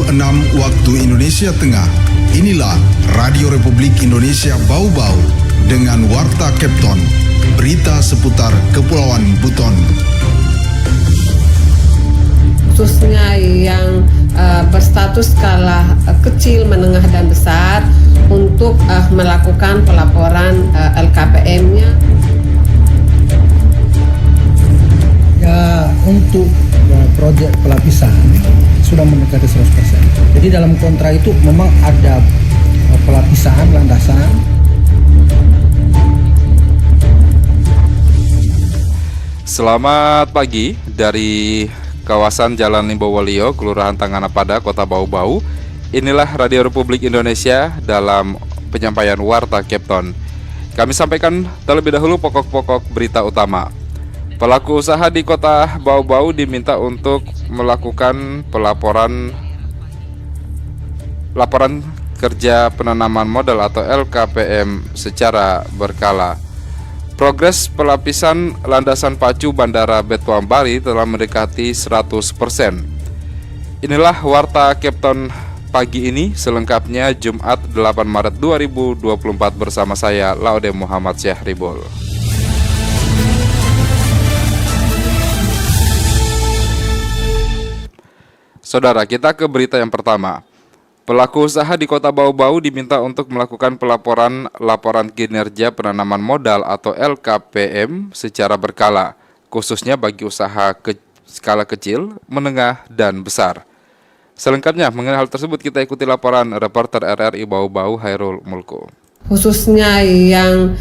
6 waktu Indonesia Tengah. Inilah Radio Republik Indonesia Bau-Bau dengan Warta Kepton, berita seputar Kepulauan Buton. Khususnya yang berstatus skala kecil, menengah, dan besar untuk melakukan pelaporan LKPM-nya. Ya, untuk proyek pelapisan sudah mendekati 100%. Jadi dalam kontrak itu memang ada pelapisan landasan. Selamat pagi dari kawasan Jalan Limbowolio, Kelurahan Tanganapada, Kota Bau-Bau. Inilah Radio Republik Indonesia dalam penyampaian Warta Kepton. Kami sampaikan terlebih dahulu pokok-pokok berita utama. Pelaku usaha di Kota Bau-Bau diminta untuk melakukan laporan kerja penanaman modal atau LKPM secara berkala. Progres pelapisan landasan pacu Bandara Betuan Bari telah mendekati 100%. Inilah Warta Kepton pagi ini, selengkapnya Jumat 8 Maret 2024 bersama saya Laude Muhammad Syahribul. Saudara, kita ke berita yang pertama. Pelaku usaha di Kota Bau-Bau diminta untuk melakukan laporan kinerja penanaman modal atau LKPM secara berkala, khususnya bagi usaha skala kecil, menengah, dan besar. Selengkapnya mengenai hal tersebut kita ikuti laporan reporter RRI Bau-Bau Hairul Mulku. Khususnya yang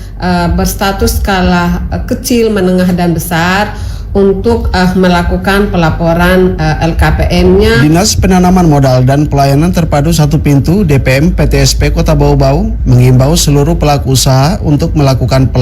berstatus skala kecil, menengah, dan besar untuk melakukan pelaporan LKPM-nya. Dinas Penanaman Modal dan Pelayanan Terpadu Satu Pintu DPM PTSP Kota Bau-Bau mengimbau seluruh pelaku usaha untuk melakukan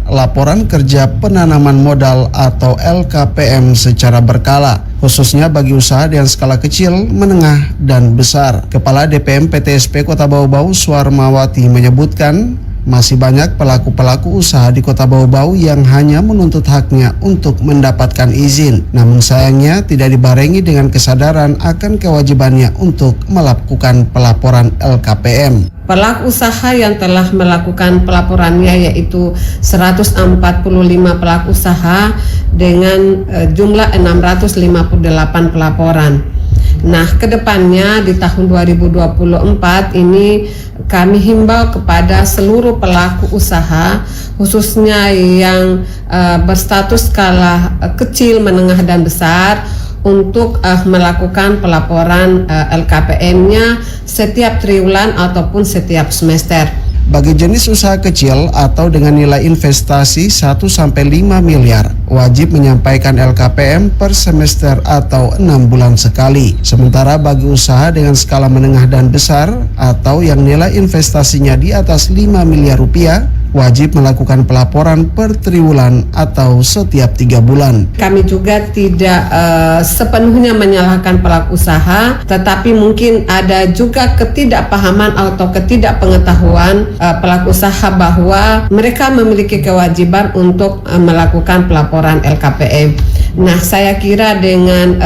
laporan kerja penanaman modal atau LKPM secara berkala, khususnya bagi usaha dengan skala kecil, menengah, dan besar. Kepala DPM PTSP Kota Bau-Bau Suarmawati menyebutkan masih banyak pelaku-pelaku usaha di Kota Bau-Bau yang hanya menuntut haknya untuk mendapatkan izin, namun sayangnya tidak dibarengi dengan kesadaran akan kewajibannya untuk melakukan pelaporan LKPM. Pelaku usaha yang telah melakukan pelaporannya yaitu 145 pelaku usaha dengan jumlah 658 pelaporan. Nah, kedepannya di tahun 2024 ini kami himbau kepada seluruh pelaku usaha, khususnya yang berstatus skala kecil, menengah, dan besar, untuk melakukan pelaporan LKPM-nya setiap triwulan ataupun setiap semester. Bagi jenis usaha kecil atau dengan nilai investasi 1-5 miliar, wajib menyampaikan LKPM per semester atau 6 bulan sekali. Sementara bagi usaha dengan skala menengah dan besar atau yang nilai investasinya di atas 5 miliar rupiah, wajib melakukan pelaporan per triwulan atau setiap 3 bulan. Kami juga tidak sepenuhnya menyalahkan pelaku usaha, tetapi mungkin ada juga ketidakpahaman atau ketidakpengetahuan pelaku usaha bahwa mereka memiliki kewajiban untuk melakukan pelaporan LKPM. Nah, saya kira dengan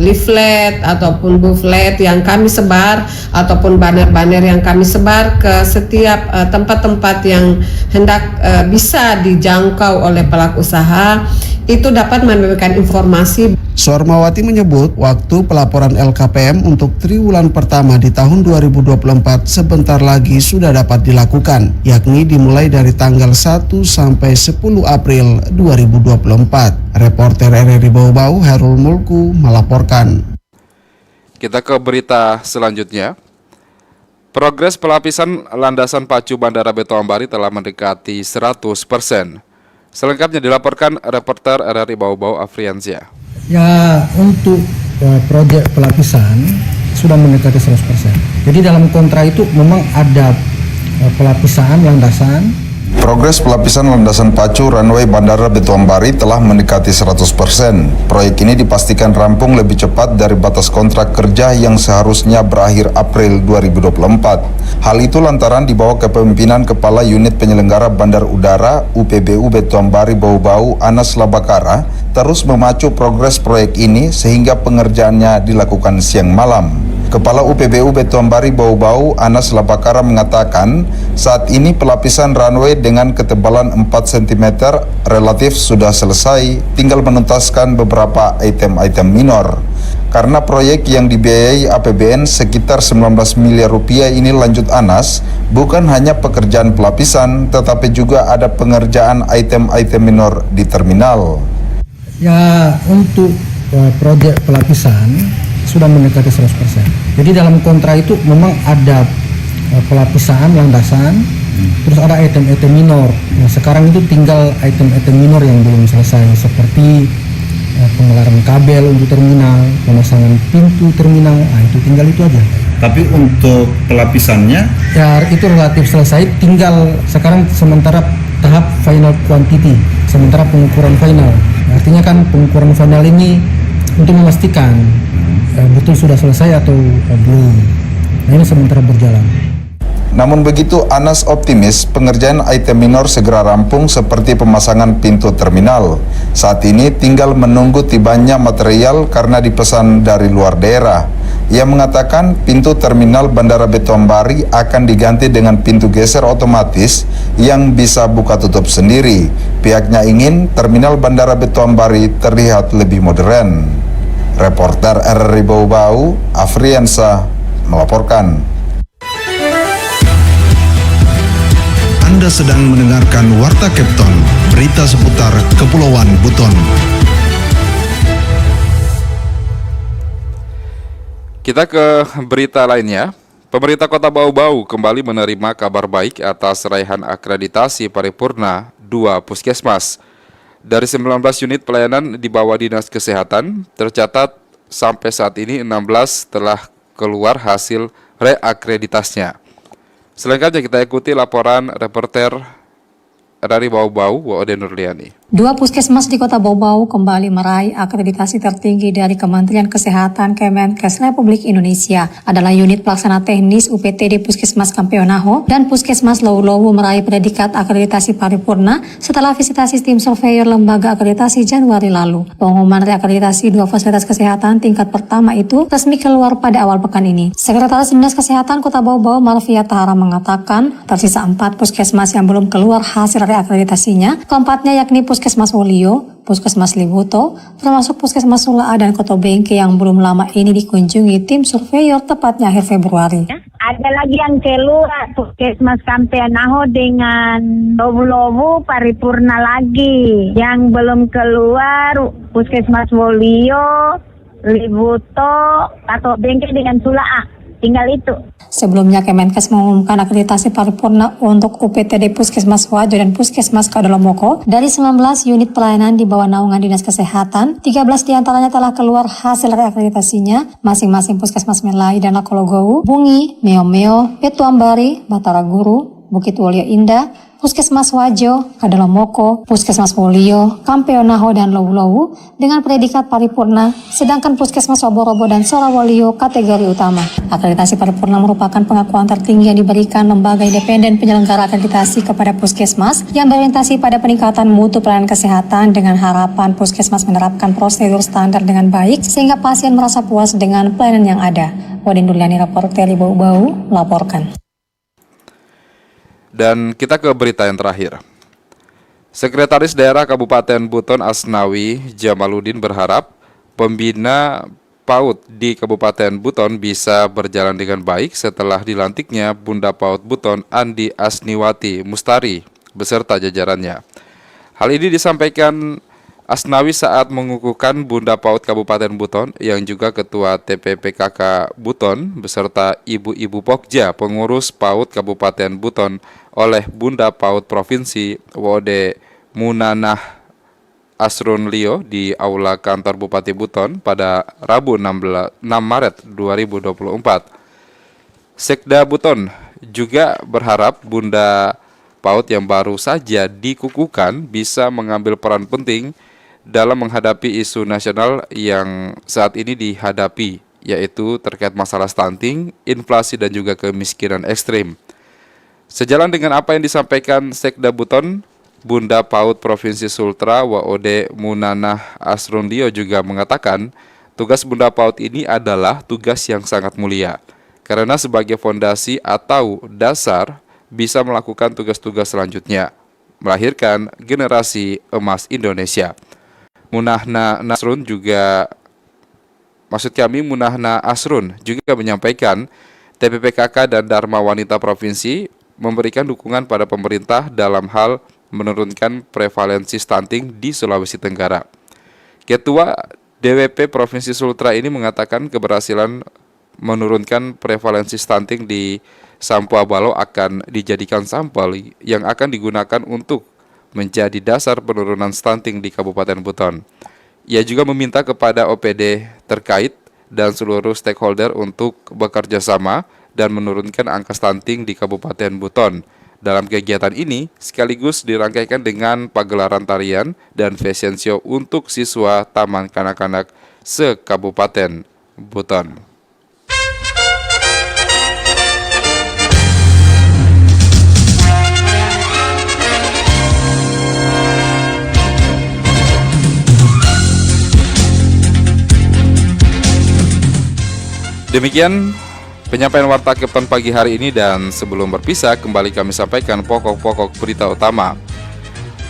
leaflet ataupun booklet yang kami sebar ataupun banner-banner yang kami sebar ke setiap tempat-tempat yang hendak bisa dijangkau oleh pelaku usaha, itu dapat memberikan informasi. Suarmawati menyebut waktu pelaporan LKPM untuk triwulan pertama di tahun 2024 sebentar lagi sudah dapat dilakukan, yakni dimulai dari tanggal 1 sampai 10 April 2024. Reporter RRI Bau-Bau Hairul Mulku melaporkan. Kita ke berita selanjutnya. Progres pelapisan landasan pacu Bandara Betuan Bari telah mendekati 100%. Selengkapnya dilaporkan reporter RRI Bau-Bau Afriansyah. Ya, untuk proyek pelapisan sudah mendekati 100%. Jadi dalam kontrak itu memang ada pelapisan landasan. Progres pelapisan landasan pacu runway Bandara Betuan Bari telah mendekati 100%. Proyek ini dipastikan rampung lebih cepat dari batas kontrak kerja yang seharusnya berakhir April 2024. Hal itu lantaran di bawah kepemimpinan Kepala Unit Penyelenggara Bandar Udara UPBU Betuan Bari Bau-Bau Anas Labakara terus memacu progres proyek ini sehingga pengerjaannya dilakukan siang malam. Kepala UPBU Betuambari Bau-Bau, Anas Lapakara mengatakan, saat ini pelapisan runway dengan ketebalan 4 cm relatif sudah selesai, tinggal menuntaskan beberapa item-item minor. Karena proyek yang dibiayai APBN sekitar 19 miliar rupiah ini, lanjut Anas, bukan hanya pekerjaan pelapisan, tetapi juga ada pengerjaan item-item minor di terminal. Ya, untuk proyek pelapisan sudah mendekati 100%. Jadi dalam kontrak itu memang ada pelapisan landasan, terus ada item-item minor. Nah, sekarang itu tinggal item-item minor yang belum selesai, seperti pengelaran kabel untuk terminal, pemasangan pintu terminal. Nah, itu tinggal itu aja. Tapi untuk pelapisannya? Ya, itu relatif selesai. Tinggal sekarang sementara tahap final quantity, sementara pengukuran final. Artinya kan pengukuran final ini untuk memastikan betul sudah selesai atau belum. Nah, ini sementara berjalan. Namun begitu, Anas optimis pengerjaan item minor segera rampung seperti pemasangan pintu terminal. Saat ini tinggal menunggu tibanya material karena dipesan dari luar daerah. Ia mengatakan pintu terminal Bandara Betuambari akan diganti dengan pintu geser otomatis yang bisa buka tutup sendiri. Pihaknya ingin terminal Bandara Betuambari terlihat lebih modern. Reporter RRI Bau-Bau, Afriansa, melaporkan. Anda sedang mendengarkan Warta Kepton, berita seputar Kepulauan Buton. Kita ke berita lainnya. Pemerintah Kota Bau-Bau kembali menerima kabar baik atas raihan akreditasi paripurna 2 puskesmas. Dari 19 unit pelayanan di bawah Dinas Kesehatan, tercatat sampai saat ini 16 telah keluar hasil reakreditasinya. Selengkapnya kita ikuti laporan reporter dari Bau-Bau, Wode Nurliani. 2 puskesmas di Kota Bau-Bau kembali meraih akreditasi tertinggi dari Kementerian Kesehatan Kemenkes Republik Indonesia. Adalah unit pelaksana teknis UPTD Puskesmas Kampeonaho dan Puskesmas Lowu-Lowu meraih predikat akreditasi paripurna setelah visitasi tim surveyor lembaga akreditasi Januari lalu. Pengumuman reakreditasi 2 fasilitas kesehatan tingkat pertama itu resmi keluar pada awal pekan ini. Sekretaris Dinas Kesehatan Kota Bau-Bau Malvia Tahara mengatakan tersisa 4 puskesmas yang belum keluar hasil reakreditasinya. Keempatnya yakni Puskesmas Wolio, Puskesmas Libuto, termasuk Puskesmas Sulaa dan Koto Bengke yang belum lama ini dikunjungi tim surveyor tepatnya akhir Februari. Ada lagi yang keluar, Puskesmas Kampeonaho dengan Lowu-Lowu paripurna lagi. Yang belum keluar, Puskesmas Wolio, Libuto, Koto Bengke dengan Sulaa. Tinggal itu. Sebelumnya Kemenkes mengumumkan akreditasi paripurna untuk UPTD Puskesmas Wajo dan Puskesmas Kadolomoko. Dari 19 unit pelayanan di bawah naungan Dinas Kesehatan, 13 diantaranya telah keluar hasil reakreditasinya, masing-masing Puskesmas Melai dan Lakologowu, Bungi, Meo-Meo, Betuambari, Batara Guru, Bukit Wolio Indah, Puskesmas Wajo, Kadolomoko, Puskesmas Wolio, Kampeonaho, dan Lowu-Lowu dengan predikat paripurna, sedangkan Puskesmas Roborobo dan Sorawolio kategori utama. Akreditasi paripurna merupakan pengakuan tertinggi yang diberikan lembaga independen penyelenggara akreditasi kepada puskesmas yang berorientasi pada peningkatan mutu pelayanan kesehatan dengan harapan puskesmas menerapkan prosedur standar dengan baik sehingga pasien merasa puas dengan pelayanan yang ada. Wadin Duliani, reporter Bau-Bau, melaporkan. Dan kita ke berita yang terakhir. Sekretaris Daerah Kabupaten Buton Asnawi Jamaludin berharap pembina PAUD di Kabupaten Buton bisa berjalan dengan baik setelah dilantiknya Bunda PAUD Buton Andi Asniwati Mustari beserta jajarannya. Hal ini disampaikan Asnawi saat mengukuhkan Bunda PAUD Kabupaten Buton yang juga Ketua TPPKK Buton beserta Ibu-Ibu Pokja pengurus PAUD Kabupaten Buton oleh Bunda PAUD Provinsi Wode Munanah Asrun Lio di Aula Kantor Bupati Buton pada Rabu 6 Maret 2024. Sekda Buton juga berharap Bunda PAUD yang baru saja dikukuhkan bisa mengambil peran penting dalam menghadapi isu nasional yang saat ini dihadapi, yaitu terkait masalah stunting, inflasi, dan juga kemiskinan ekstrim. Sejalan dengan apa yang disampaikan Sekda Buton, Bunda PAUD Provinsi Sultra Waode Munanah Asrundio juga mengatakan Tugas Bunda PAUD ini adalah tugas yang sangat mulia, karena sebagai fondasi atau dasar bisa melakukan tugas-tugas selanjutnya, melahirkan generasi emas Indonesia. Munahna Asrun juga menyampaikan TPPKK dan Dharma Wanita Provinsi memberikan dukungan pada pemerintah dalam hal menurunkan prevalensi stunting di Sulawesi Tenggara. Ketua DWP Provinsi Sultra ini mengatakan keberhasilan menurunkan prevalensi stunting di Sampua Balo akan dijadikan sampel yang akan digunakan untuk menjadi dasar penurunan stunting di Kabupaten Buton. Ia juga meminta kepada OPD terkait dan seluruh stakeholder untuk bekerja sama dan menurunkan angka stunting di Kabupaten Buton. Dalam kegiatan ini, sekaligus dirangkaikan dengan pagelaran tarian dan fashion show untuk siswa Taman Kanak-kanak se-Kabupaten Buton. Demikian penyampaian Warta Kepton pagi hari ini, dan sebelum berpisah kembali kami sampaikan pokok-pokok berita utama.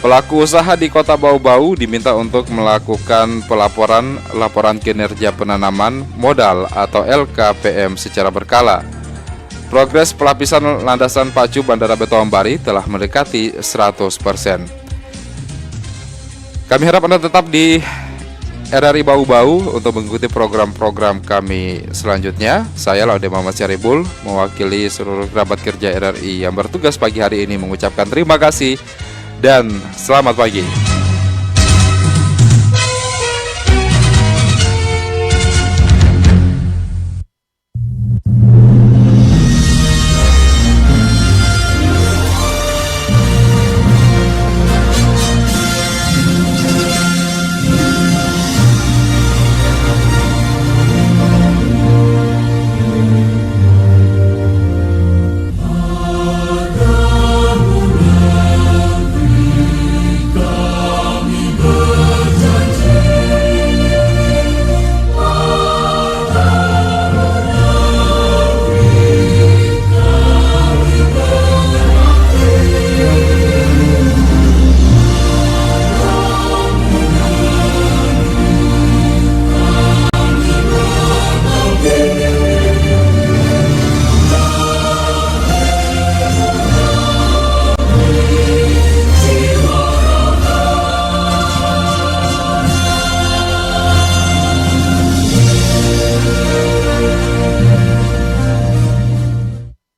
Pelaku usaha di Kota Bau-Bau diminta untuk melakukan laporan kinerja penanaman modal atau LKPM secara berkala. Progres pelapisan landasan pacu Bandara Betoambari telah mendekati 100%. Kami harap Anda tetap di RRI Bau-Bau untuk mengikuti program-program kami selanjutnya. Saya Laude Muhammad Syaribul, mewakili seluruh kerabat kerja RRI yang bertugas pagi hari ini mengucapkan terima kasih dan selamat pagi.